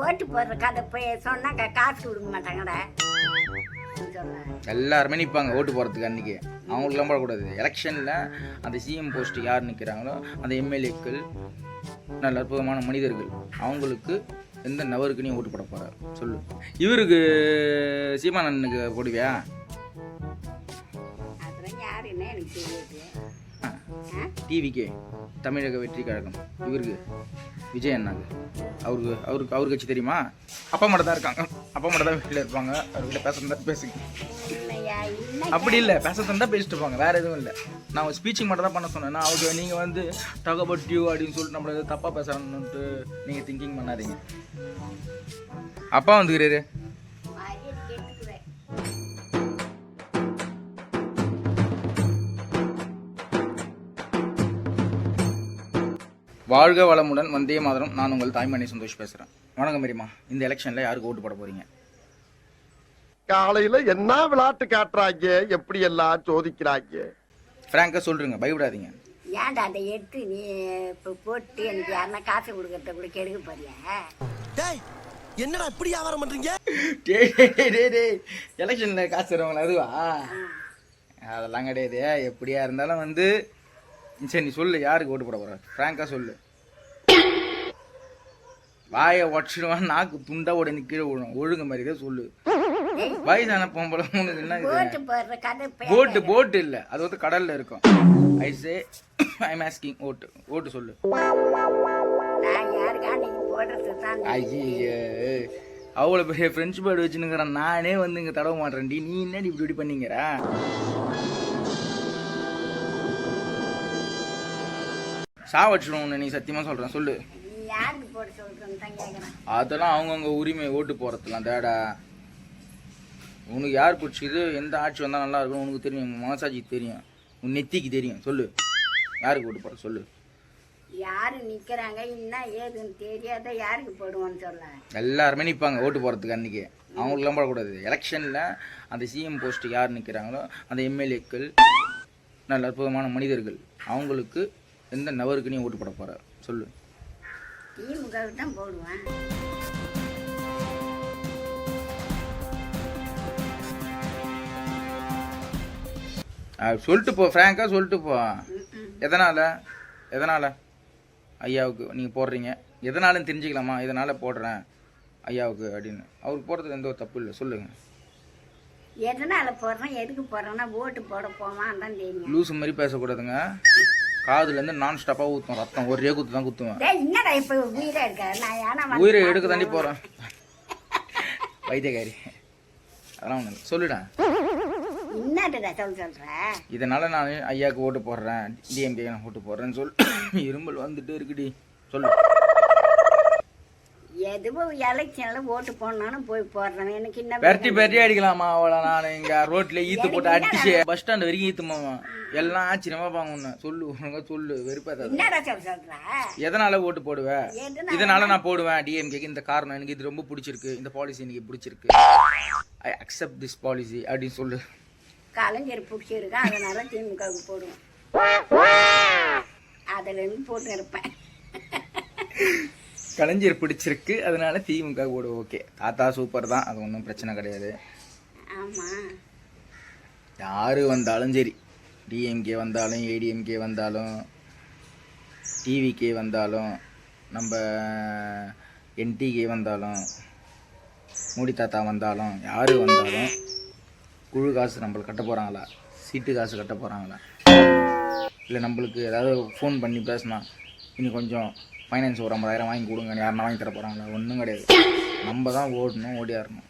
ஓட்டு போடுற கதை போய் சொன்னா காசு கொடுக்க மாட்டாங்கடா. எல்லாருமே நிற்பாங்க ஓட்டு போகிறதுக்கு அன்றைக்கி. அவங்களுக்குலாம் போடக்கூடாது. எலெக்ஷனில் அந்த சிஎம் போஸ்ட்டு யார் நிற்கிறாங்களோ அந்த எம்எல்ஏக்கள் நல்ல அற்புதமான மனிதர்கள், அவங்களுக்கு எந்த நபருக்கு நீ ஓட்டு போட போகிற சொல்லு. இவருக்கு சீமானனுக்கு போடுவியா? டிவிக்கே தமிழக வெற்றி கழகம், இவருக்கு விஜய் அண்ணாக்கு, அவர் கட்சி தெரியுமா? அப்பா மட்டும் தான் இருக்காங்க, அப்பா மட்டும் தான் வீட்டில் இருப்பாங்க. அவர்கிட்ட பேசுறதா பேசுங்க. அப்படி இல்லை, பேசுறதா பேசிட்டு இருப்பாங்க, வேற எதுவும் இல்லை. நான் ஸ்பீச்சிங் மட்டும் தான் பண்ண சொன்னேன்னா அவங்க நீங்கள் வந்து டாக் அபவுட் யூ அப்படின்னு சொல்லிட்டு நம்மள தப்பாக பேசுறேன்னுட்டு நீங்கள் திங்கிங் பண்ணாதீங்க. அப்பா வந்துக்கிறாரு. வாழ்க வளமுடன், வந்தே மாதரம். நான் உங்கள் தாய்மணி சந்தோஷ் பேசுகிறேன். வணக்கம் பெரியம்மா. இந்த எலெக்ஷனில் யாருக்கு ஓட்டு போட போகிறீங்க? காலையில் என்ன விளையாட்டு காட்டுறாங்க, எப்படி எல்லாம் சோதிக்கிறாங்க. ஃப்ராங்காக சொல்கிறீங்க, பயப்படாதீங்க. ஏன்டா அதை எடுத்து நீ இப்போ போட்டு எனக்கு யாருன்னா காசு கொடுக்கறத கூட கெடுக்க போறியா? என்னடா இப்படி வியாபாரம் பண்றீங்க? எலெக்ஷனில் காசு தருவாங்களா அதுவா? அதெல்லாம் கிடையாது. எப்படியா இருந்தாலும் வந்து சரி, நீ சொல்லு, யாருக்கு ஓட்டு போட போற? ஃப்ராங்கா சொல்லு. வாயை உடச்சிடுவான், நாக்கு துண்டா உடனே கீழே விழும். ஒழுங்கு மாதிரி தான் சொல்லு. வயசான பொம்பளை உனக்கு என்ன? போட்டு இல்ல, அது வந்து கடல்ல இருக்கும். ஐ சே ஐ எம் ஆஸ்கிங் ஓட்டு சொல்லு. ஐயே, அவ்வளோ பெரிய ஃப்ரெஞ்சு பேர்டு வச்சுனுங்கிறேன், நானே வந்து இங்கே தடவ மாட்டேன்டி. நீ என்னடி இப்படி பண்ணிங்கிற? சாவடிச்சிடும் நீ, சத்தியமாக சொல்கிறேன். சொல்லு. அதெல்லாம் அவங்கவுங்க உரிமை, ஓட்டு போகிறதுலாம் தேடா. உனக்கு யார் பிடிச்சிது, எந்த ஆட்சி வந்தால் நல்லா இருக்கும் உனக்கு தெரியும், மனசாட்சிக்கு தெரியும், உன் நெத்திக்கு தெரியும். சொல்லு, யாருக்கு ஓட்டு போகிற சொல்லு. யாரு நிற்கிறாங்க என்ன ஏதுன்னு தெரியாத யாருக்கு போடுவோன்னு சொல்ல. எல்லாருமே நிற்பாங்க ஓட்டு போகிறதுக்கு அன்றைக்கி. அவங்களுக்குலாம் போடக்கூடாது. எலெக்ஷனில் அந்த சிஎம் போஸ்ட்டு யார் நிற்கிறாங்களோ அந்த எம்எல்ஏக்கள் நல்ல அற்புதமான மனிதர்கள், அவங்களுக்கு எந்த நபருக்கு நீ ஓட்டு போட போகிற சொல்லு. திமுகவுக்கு தான் போடுவேன். சொல்லிட்டு போ, ஃப்ராங்காக சொல்லிட்டு போ. எதனால் ஐயாவுக்கு நீங்கள் போடுறீங்க? எதனாலும் தெரிஞ்சுக்கலாமா? இதனால் போடுறேன் ஐயாவுக்கு அப்படின்னு. அவருக்கு போடுறதுக்கு எந்த ஒரு தப்பு இல்லை, சொல்லுங்கள். எதனால் போடுறேன், எதுக்கு போடுறேன்னா ஓட்டு போட போவான் தான் தெரியும். லூசு மாதிரி பேசக்கூடாதுங்க. காதுலேருந்து நான் ஸ்டாப்பாக ஊற்றும் ரத்தம், ஒரே குத்து தான் குத்துவேன். என்னடா இப்போ உயிரை இருக்க? நான் உயிரை எடுக்க தாண்டி போகிறேன். வைத்தியகாரி அதெல்லாம் ஒன்று சொல்லுடா. என்னடா சொல்ற? இதனால நான் ஐயாவுக்கு ஓட்டு போடுறேன், டிஎம்கே நான் ஓட்டு போடுறேன்னு சொல்லு. இரும்பல் வந்துட்டு இருக்குடி, சொல்லு. எதுவும் எலெக்ஷன்ல ஓட்டு போடணும்னு போய் போடுறேன். எனக்கு என்ன பெரட்டி அடிக்கலாமா அவளை? நான் இங்க ரோட்ல ஈத்து போட்டு அடிச்சு பஸ் ஸ்டாண்ட் வரைக்கும் ஈத்துமாமா. எல்லாம் ஆச்சரியமா பாங்க. ஒண்ணு சொல்லு, உனக்கு சொல்லு. வெறுப்பாத. என்னடா சொல்ற? எதனால ஓட்டு போடுவேன்? இதனால நான் போடுவேன் டிஎம்கேக்கு. இந்த காரணம், எனக்கு இது ரொம்ப பிடிச்சிருக்கு, இந்த பாலிசி எனக்கு பிடிச்சிருக்கு, ஐ அக்செப்ட் திஸ் பாலிசி அப்படின்னு சொல்லு. கலைஞர் பிடிச்சிருக்கு, அதனால திமுகவுக்கு போடுவேன். அதுல இருந்து போட்டு இருப்பேன். கலைஞர் பிடிச்சிருக்கு, அதனால திமுக போடுவோம். ஓகே, தாத்தா சூப்பர் தான், அது ஒன்றும் பிரச்சனை கிடையாது. ஆமாம், யார் வந்தாலும் சரி, டிஎம்கே வந்தாலும் ஏடிஎம்கே வந்தாலும் டிவிகே வந்தாலும் நம்ம என்டிகே வந்தாலும் மோடி தாத்தா வந்தாலும் யார் வந்தாலும் குழு காசு நம்மளுக்கு கட்ட போகிறாங்களா, சீட்டு காசு கட்ட போகிறாங்களா, இல்லை நம்மளுக்கு ஏதாவது ஃபோன் பண்ணி பேசினா இன்னும் கொஞ்சம் ஃபைனான்ஸ் ஒரு 50,000 வாங்கி கொடுங்க, யாருன்னா வாங்கி தர போகிறாங்களா? ஒன்றும் கிடையாது. நம்ம தான் ஓடணும், ஓடியாரணும்.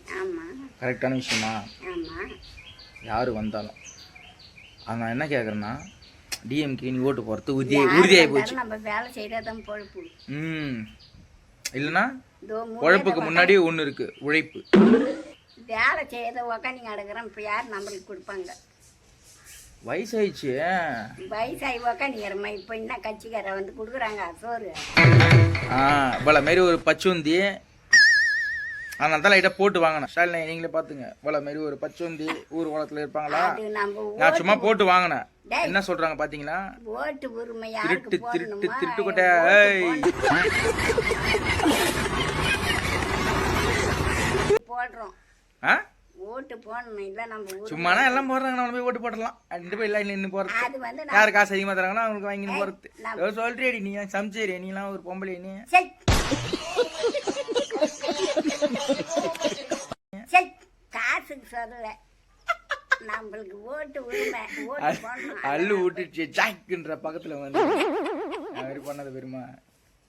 கரெக்டான விஷயமா? யார் வந்தாலும். அது நான் என்ன கேட்குறேன்னா, டிஎம்கே நீ ஓட்டு போகிறது உறுதியாகி போச்சு. இல்லைன்னா உழைப்புக்கு முன்னாடி ஒன்று இருக்குது, உழைப்பு. வேலை செய்யறத உக்காந்து அடக்குறேன். இப்போ யார் நம்மளுக்கு கொடுப்பாங்க? வயசாயிடுச்சு, வயசாகி உக்காந்துக்கிறமா. இப்போ என்ன கட்சிக்கார வந்து கொடுக்குறாங்க சோறு? இவ்வளோ மாரி ஒரு பச்சுந்தி, அதனால தான் லைட்டாக போட்டு வாங்கினேன். ஸ்டாலின் நீங்களே பார்த்துங்க, இவ்வளோ மாரி ஒரு பச்சுந்தி ஊர் உலகத்தில் இருப்பாங்களா? நான் சும்மா போட்டு வாங்கினேன். என்ன சொல்றாங்க பாத்தீங்களா? ஓட்டு உரிமை திருட்டு திருட்டு திருட்டு கொட்டை. போடுறோம். ஆ ஓட்டு போடணும் இல்லை நம்ம ஊர். சும்மானா எல்லாம் போடுறாங்க, நம்ம போய் ஓட்டு போடலாம். ரெண்டு போய் இல்லை நின்று போகிறது. அது வந்து யார் காசு அதிகமாக தராங்களோ அவங்களுக்கு வாங்கின்னு போகிறது. சொல்றியடி நீ சமைச்சேரி, நீலாம் ஒரு பொம்பளை நீ. சரி சரி காசுக்கு சொல்லல, நம்மளுக்கு ஓட்டு உரிமை, ஓட்டு போடணும். அள்ளு விட்டுச்சு ஜாக்குன்ற பக்கத்தில் வந்து அது மாதிரி பண்ணது பெருமா.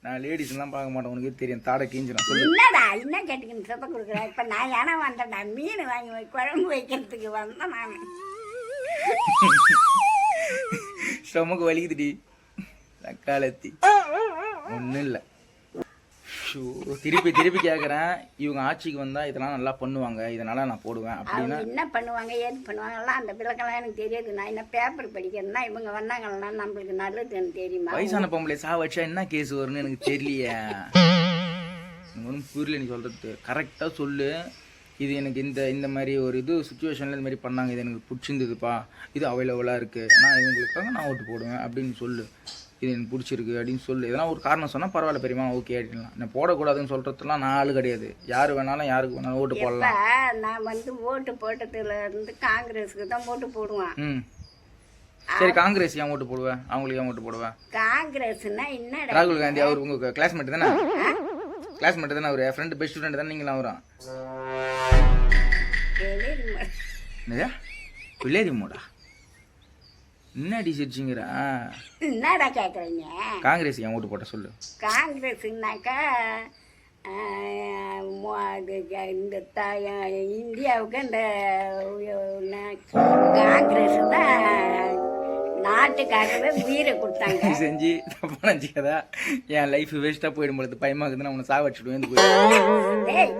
நான் லேடிஸ்லாம் பார்க்க மாட்டேன், உனக்கு தெரியும். தாடை கீஞ்சிடும். சொல்லு. என்னடா என்ன கேட்டுக்கின்னு சொப்ப கொடுக்குறேன். இப்போ நான் ஏன்னா வந்தேன்டா மீன் வாங்கி குழம்பு வைக்கிறதுக்கு வந்தேன் நான். ஸ்டொமக்கு வலிக்குதுடி தக்காளத்தி. ஒன்றும் இல்லை. திருப்பி திருப்பி கேட்குறேன், இவங்க ஆட்சிக்கு வந்தால் இதெல்லாம் நல்லா பண்ணுவாங்க, இதனால் நான் போடுவேன் அப்படின்னா என்ன பண்ணுவாங்க ஏது பண்ணுவாங்கலாம் அந்த விளக்கெல்லாம் எனக்கு தெரியாது. நான் என்ன பேப்பர் படிக்கிறேன்னா இவங்க வந்தாங்கன்னா நம்மளுக்கு நல்லதுன்னு தெரியுமா? வயசான பொம்பளை வச்சா என்ன கேஸ் வரும்னு எனக்கு தெரியலையே. ஒன்றும் புரியல நீ சொல்கிறது. கரெக்டாக சொல்லு. இது எனக்கு இந்த மாதிரி ஒரு இது சுச்சுவேஷனில் இந்த மாதிரி பண்ணாங்க, இது எனக்கு பிடிச்சிருந்ததுப்பா, இது அவைலபிளாக இருக்குது, நான் இவங்களுக்காக நான் ஓட்டு போடுவேன் அப்படின்னு சொல்லு. இது எனக்கு பிடிச்சிருக்கு அப்படின்னு சொல்லு. இதெல்லாம் ஒரு காரணம் சொன்னால் பரவாயில்ல பெரியமா, ஓகே அப்படின்லாம். நான் போடக்கூடாதுன்னு சொல்கிறதுலாம் நான் ஆள் கிடையாது. யார் வேணாலும் யாருக்கு வேணாலும் ஓட்டு போடலாம். நான் வந்து ஓட்டு போட்டதுல இருந்து காங்கிரஸுக்கு தான் ஓட்டு போடுவேன். சரி, காங்கிரஸ் ஏன் ஓட்டு போடுவேன்? அவங்களுக்கு ஏன் ஓட்டு போடுவேன்? காங்கிரஸ்னா என்ன? ராகுல் காந்தி அவர் உங்கள் கிளாஸ்மேட் தானே? கிளாஸ்மேட் தானே அவர்? ஃப்ரெண்டு பெஸ்ட் ஃப்ரெண்டு தானே நீங்களாம்? வரும் என்னதா பிள்ளைரி மூடா என்னடி சிரிச்சிங்கிறா? என்னடா கேட்குறீங்க? காங்கிரஸ் ஏன் ஓட்டு போட்ட சொல்லு. காங்கிரஸ்னாக்கா இந்த இந்தியாவுக்கு இந்த காங்கிரஸ் தான் நாட்டுக்காகவே உயிரை கொடுத்தாங்க. செஞ்சு தப்பா நினச்சிக்கதா? என் லைஃப் வேஸ்ட்டாக போயிடும் பொழுது பயமாக்குதுன்னு அவனை சாவடிச்சுடுவேன். போய்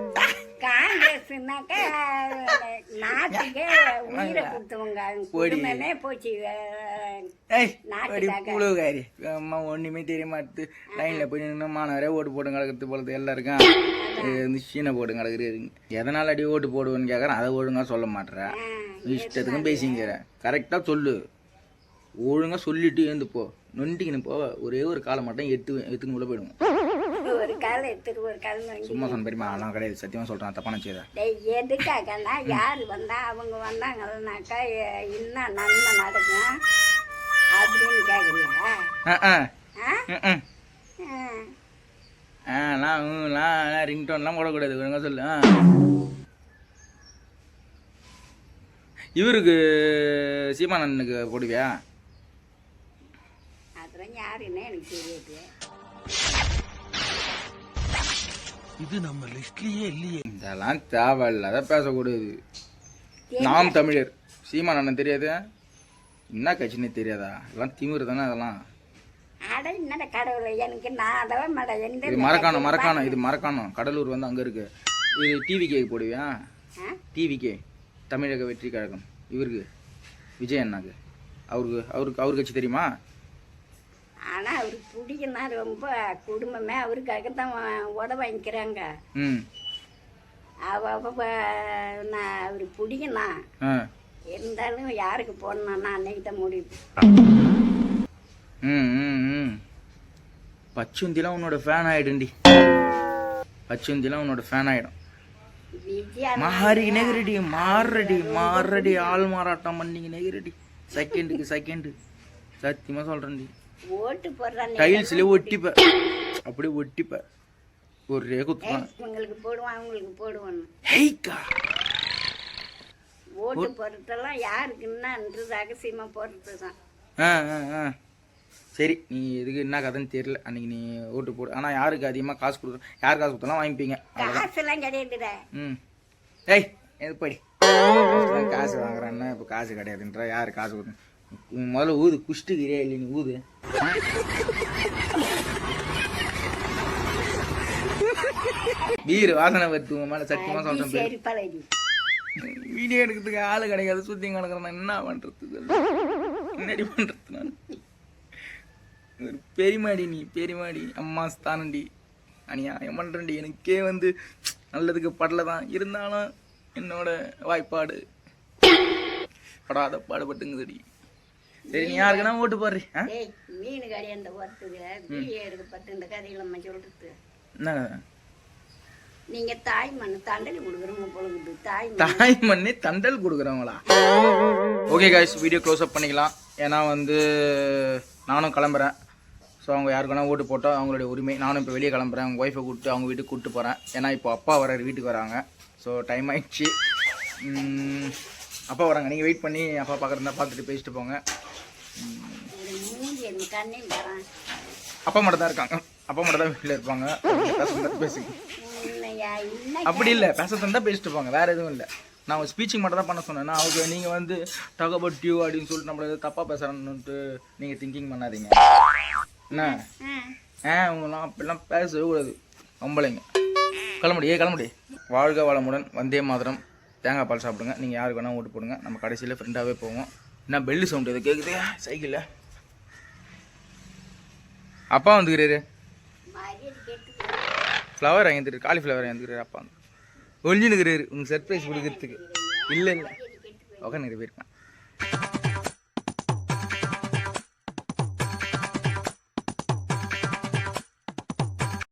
காங்கிரஸ்னாக்கா நாட்டுக்கே உயிரை கொடுத்தவங்க. குடும்பமே போச்சு நாட்டுக்காரி. அம்மா ஒன்றுமே தெரிய மாட்டுது. லைனில் போய் நின்று மாணவரே ஓட்டு போட்டு கிடக்கிறது போலது எல்லாருக்கும் சீனை போட்டு கிடக்குறது. எதனால் அடி ஓட்டு போடுவேன்னு கேட்குறேன், அதை ஒழுங்காக சொல்ல மாட்டேறேன். இஷ்டத்துக்கும் பேசிங்கிறேன். கரெக்டாக சொல்லு. ஒழுங்காக சொல்லிட்டு ஏந்து போ. நொண்டிக்கின்னு போ. ஒரே ஒரு காலை மட்டும் எத்துன்னு உள்ள போயிடுவோம். ஒரு காலம் எடுத்துட்டு ஒரு காலம் சும்மா சொன்ன பெரியமா அதெல்லாம் கிடையாது. சத்தியமாக சொல்கிறேன், தப்பான செய்த. எதுக்காகன்னா யார் வந்தா அவங்க வந்தாங்கன்னாக்கா இன்னும் நன்மை நடக்கும் அப்படின்னு கேட்குறியா? நான் ரிங்டோன்லாம் போடக்கூடாது. ஒழுங்காக சொல்லு. இவருக்கு சீமானனுக்கு போடுவியா? அதெல்லாம் யாருன்னு எனக்கு தெரியாது. இது நம்ம லிஸ்ட்லயே இல்லையே. இதெல்லாம் தேவையில்லாத பேசக்கூடாது. நாம் தமிழர் சீமானன் தெரியாது? என்ன கட்சின்னு தெரியாதா? எல்லாம் திமிரு தானே அதெல்லாம். அட என்னடா கடவுளை, எனக்கு நான் அதெல்லாம் இது மரக்காணம் இது மரக்காணம். கடலூர் வந்து அங்கே இருக்கு. இது டிவிகே போடுவியா? டிவிகே தமிழக வெற்றி கழகம். இவருக்கு விஜய் அண்ணாக்கு அவருக்கு கட்சி தெரியுமா? ஆனால் அவருக்கு பிடிக்குன்னா ரொம்ப குடும்பமே அவருக்காக தான் உதவாங்கிக்கிறாங்க. நான் அவருக்கு பிடிக்குண்ணா இருந்தாலும் யாருக்கு போடணும்னா அன்னைக்கு தான் முடிவு. பச்சுந்திலாம் உன்னோட ஃபேன் ஆயிடுண்டி. பச்சுந்திலாம் உன்னோட ஃபேன் ஆயிடும். மாறி நெகிரடி மாறடி ஆள் மாறாட்டம் பண்ணிங்க நெகிரடி. செகண்டு சத்தியமா சொல்றேன்டி. ஓட்டு போடுறாங்க டைல்ஸ்ல ஒட்டிப்ப, அப்படியே ஒட்டிப்ப. ஒரே குத்துவான். உங்களுக்கு போடுவான் அவங்களுக்கு போடுவான். ஓட்டு போடுறதெல்லாம் யாருக்குன்னு ரகசியமா போடுறது தான். சரி, நீ எதுக்கு என்ன கதைன்னு தெரியல. அன்னைக்கு நீ ஓட்டு போடு. ஆனா யாருக்கு அதிகமாக காசு கொடுக்குற, யார் காசு கொடுத்தாலும் வாங்கிப்பீங்க. காசெல்லாம் கிடையாதுடா. ஏய் எது படி காசு வாங்குறான்னா இப்போ காசு கிடையாதுன்ற. யார் காசு கொடுத்து முதல்ல ஊது. குஷ்டுக்கிறியா இல்லை நீ ஊது. வீடு வாசனை வருது உங்க மேலே சத்தியமா சொல்றேன். வீடியோ எடுக்கிறதுக்கு ஆளு கிடைக்காது. சுத்தி கிடக்குறேன். என்ன பண்றது? என்னடி பண்றது? நான் ஒரு பெரியமாடி, நீ பெரியமாடி அம்மா ஸ்தானண்டி. அநியாயம் பண்றேன்டி. எனக்கே வந்து நல்லதுக்கு படல தான். இருந்தாலும் என்னோட வாய்ப்பாடு படாத பாடுபட்டுங்குதுடி. சரி, நீ யாருக்குன்னா ஓட்டு போடுறி. மீன் கடையாண்ட ஒருத்தது வீடியோ எடுக்கப்பட்டு இந்த கதைகளை சொல்றது என்ன நீங்கள் தாய் மண் தண்டனை கொடுக்குறவங்க பொழுது தாய் தாய் மண்ணே தண்டல் கொடுக்குறவங்களா? Okay guys, video close up பண்ணிக்கலாம். ஏன்னா வந்து நானும் கிளம்புறேன். ஸோ அவங்க யாருக்குன்னா ஓட்டு போட்டால் அவங்களுடைய உரிமை. நானும் இப்போ வெளியே கிளம்புறேன். அவங்க ஒய்ஃபை கூப்பிட்டு அவங்க வீட்டுக்கு கூப்பிட்டு போகிறேன். ஏன்னா இப்போ அப்பா வர வீட்டுக்கு வராங்க. ஸோ டைம் ஆயிடுச்சு. அப்பா வராங்க. நீங்கள் வெயிட் பண்ணி அப்பா பார்க்குறதா பார்த்துட்டு பேசிட்டு போங்க. அப்பா மட்டும் தான் இருக்காங்க. அப்பா மட்டும் தான் வீட்டில் இருப்பாங்க. பேசுங்க. அப்படி இல்லை, பேச தந்தா பேசிட்டு போங்க, வேறு எதுவும் இல்லை. நான் ஒரு ஸ்பீச்சிங் மட்டும் தான் பண்ண சொன்னேன்னா அவங்க நீங்கள் வந்து டாக் அபவுட் யூ அப்படின்னு சொல்லிட்டு நம்மள எதாவது தப்பாக பேசுகிறேன்னுட்டு நீங்கள் திங்கிங் பண்ணாதீங்க. என்ன உங்களாம் அப்படிலாம் பேசவே கூடாது. பொம்பளைங்க கிளம்புடி. வாழ்க வளமுடன். வந்தே மாதரம். தேங்காய் பால் சாப்பிடுங்க. நீங்கள் யாருக்கு வேணால் ஓட்டு போடுங்க. நம்ம கடைசியில் ஃப்ரெண்டாகவே போவோம். என்ன பெல்லு சவுண்டு எது கேட்குது சைக்கிளில்? அப்பா வந்துக்கிறாரு. ஃப்ளவர் வாங்கிட்டு காலிஃப்ளவர் வாங்கிட்டு அப்பா வந்து ஒழிஞ்சுனுக்கிறாரு உங்களுக்கு சர்ப்ரைஸ் கொடுக்கறதுக்கு. இல்லை உட்காந்து போயிருக்கேன்.